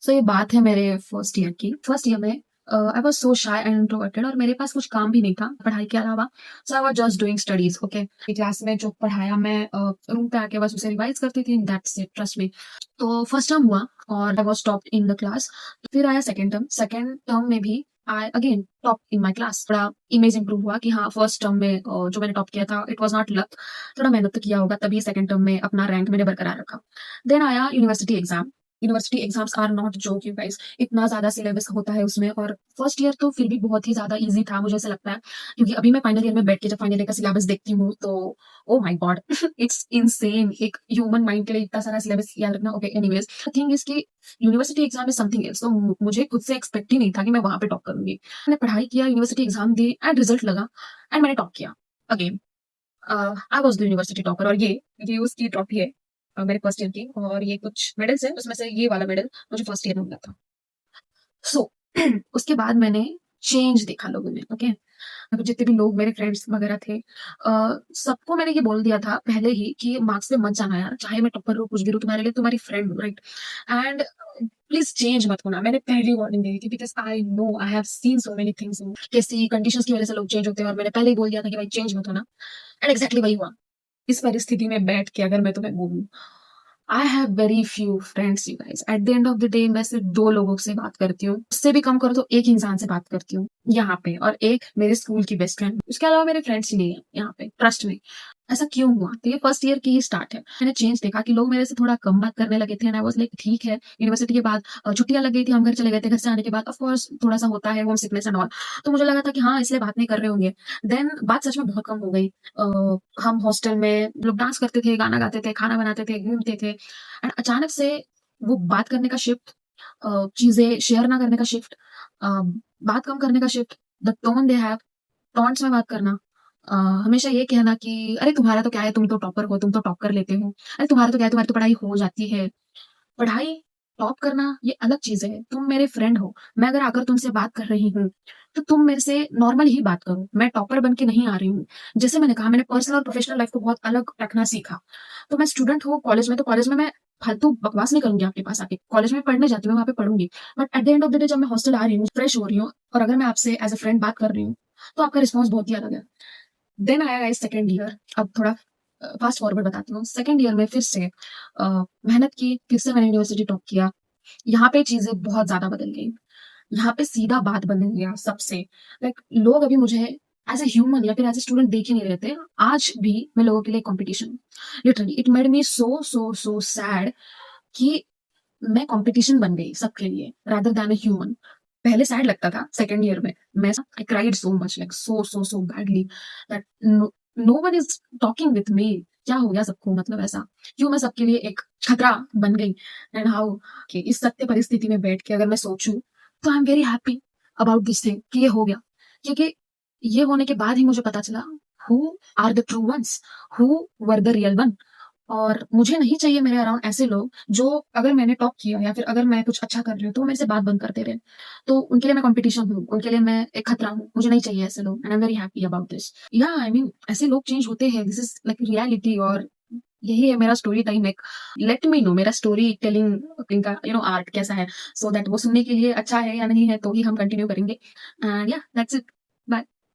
सो ये बात है मेरे फर्स्ट ईयर की। फर्स्ट ईयर में I was so shy and introverted और मेरे पास कुछ काम भी नहीं था पढ़ाई के अलावा। So I was just doing studies okay. Class में जो पढ़ाया मैं रूम पे आके बस उसे रिवाइज़ करती थी, दैट्स इट, ट्रस्ट मी। तो फर्स्ट टर्म हुआ और I was topped in the class. फिर आया सेकंड टर्म। सेकंड टर्म में भी I again top in my class. थोड़ा इमेज इंप्रूव हुआ कि हाँ, फर्स्ट टर्म में जो मैंने टॉप किया था इट वाज़ नॉट लक। थोड़ा मेहनत तो किया होगा तभी सेकंड टर्म में अपना रैंक मैंने बरकरार रखा। देन आया university exam. University exams are not joke you guys. इतना ज्यादा सिलेबस होता है उसमें और फर्स्ट ईयर तो फिर भी बहुत ही ज्यादा इजी था, मुझे ऐसा लगता है। क्योंकि अभी मैं फाइनल ईयर में बैठ के जब फाइनल ईयर का सिलेबस देखती हूँ तो oh my God it's insane. एक ह्यूमन माइंड के लिए इतना सारा सिलेबस याद रखना। Okay anyways, the thing is कि university exam is something else. तो मुझे खुद से एक्सपेक्ट ही नहीं था कि मैं वहां पे टॉप करूंगी। मैंने पढ़ाई किया, university exam the and result लगा एंड मैंने टॉप किया again. I was the university topper और ये उसकी ट्रॉफी है मेरे फर्स्ट ईयर की। और ये कुछ मेडल्स हैं, उसमें से ये वाला मेडल मुझे फर्स्ट ईयर में मिला था। सो उसके बाद मैंने चेंज देखा लोगों में। ओके, जितने भी लोग मेरे फ्रेंड्स वगैरह थे सबको मैंने ये बोल दिया था पहले ही कि मार्क्स पे मत जाना यार, चाहे मैं टॉपर हूँ कुछ भी हूँ, तुम्हारे लिए तुम्हारी फ्रेंड हूँ, राइट। एंड प्लीज चेंज मत होना, मैंने पहली वार्निंग दी थी because I know I have seen so many things. कैसी कंडीशंस की वजह से लोग चेंज होते हैं और मैंने पहले ही बोल दिया था कि भाई चेंज मत होना। एंड एग्जैक्टली वही हुआ। इस परिस्थिति में बैठ के अगर मैं तुम्हें बोलूं, I have very few friends you guys. Eight the end of the day मैं सिर्फ 2 लोगों से बात करती हूँ, उससे भी कम करो तो एक इंसान से बात करती हूँ यहाँ पे, और एक मेरे स्कूल की बेस्ट फ्रेंड। उसके अलावा मेरे फ्रेंड्स ही नहीं है यहाँ पे, ट्रस्ट में। ऐसा क्यों हुआ? तो ये फर्स्ट ईयर की ही स्टार्ट है। मैंने चेंज देखा कि लोग मेरे से थोड़ा कम बात करने लगे थे एंड आई वाज लाइक ठीक है। यूनिवर्सिटी के बाद छुट्टियां लग गई थी, हम घर चले गए थे। घर से आने के बाद ऑफ कोर्स थोड़ा सा होता है होम सिकनेस एंड ऑल। तो मुझे लगा था कि हाँ, इसलिए बात नहीं कर रहे होंगे। देन बात सच में बहुत कम हो गई। हम हॉस्टल में लोग डांस करते थे, गाना गाते थे, खाना बनाते थे, घूमते थे एंड अचानक से वो बात करने का शिफ्ट, चीजें शेयर ना करने का शिफ्ट, बात कम करने का shift, the tone they have, taunts में बात करना, हमेशा ये कहना कि अरे तुम्हारा तो क्या है, तुम तो टॉपर हो, तुम तो टॉप कर लेते हो, अरे तुम्हारा तो क्या है, तुम्हारी तो पढ़ाई हो जाती है। पढ़ाई टॉप करना ये अलग चीज है। तुम मेरे फ्रेंड हो, मैं अगर आकर तुमसे बात कर रही हूँ तो तुम मेरे से नॉर्मल ही बात करो। मैं टॉपर बन के नहीं आ रही हूँ। जैसे मैंने कहा, मैंने पर्सनल और प्रोफेशनल लाइफ को बहुत अलग रखना सीखा। तो मैं स्टूडेंट हूँ कॉलेज में, तो कॉलेज में मैं फालतू बकवास नहीं करूंगी आपके पास आके। कॉलेज में पढ़ने जाती हूँ, वहां पे पढ़ूंगी। But at the end of the day जब मैं हॉस्टल आ रही हूँ, फ्रेश हो रही हूँ और अगर मैं आपसे एज अ फ्रेंड बात कर रही हूँ तो आपका रिस्पॉन्स बहुत ही अलग है। देन आया गाइस सेकंड ईयर। अब थोड़ा फास्ट फॉरवर्ड बताती हूँ। सेकंड ईयर में फिर से मेहनत की, फिर से मैंने यूनिवर्सिटी टॉप किया। यहाँ पे चीजें बहुत ज्यादा बदल गई। यहाँ पे सीधा बात बदल गया सबसे। लाइक लोग अभी मुझे एज ए ह्यूमन या फिर एज ए स्टूडेंट देख ही नहीं रहे थे। आज भी मैं लोगों के लिए competition. Literally it made me so so so sad कि मैं कंपटीशन बन गई सबके लिए रादर देन अ ह्यूमन। पहले सैड लगता था सेकंड ईयर में। मैं I cried so much, like so so so badly that no one is talking with me. क्या हो गया सबको, मतलब ऐसा क्यों मैं सबके लिए एक खतरा बन गई? एंड हाउ कि इस सत्य परिस्थिति में बैठ के अगर मैं सोचूं तो I am very happy about this thing कि ये हो गया। क्योंकि ये होने के बाद ही मुझे पता चला who are the true ones, who were the real one. और मुझे नहीं चाहिए मेरे अराउंड ऐसे लोग जो अगर मैंने टॉप किया या फिर अगर मैं कुछ अच्छा कर रही हूँ तो वो मेरे से बात बंद करते रहे। तो उनके लिए मैं कंपटीशन हूँ, उनके लिए मैं एक खतरा हूँ। मुझे नहीं चाहिए ऐसे लोग and I am very happy about this. या आई मीन ऐसे लोग चेंज होते हैं, दिस इज लाइक रियलिटी। और यही है मेरा स्टोरी टाइम। एक लेट मी नो मेरा स्टोरी टेलिंग का आर्ट कैसा है, सो दैट वो सुनने के लिए अच्छा है या नहीं है तो ही हम कंटिन्यू करेंगे। एंड या दैट्स इट। बाय।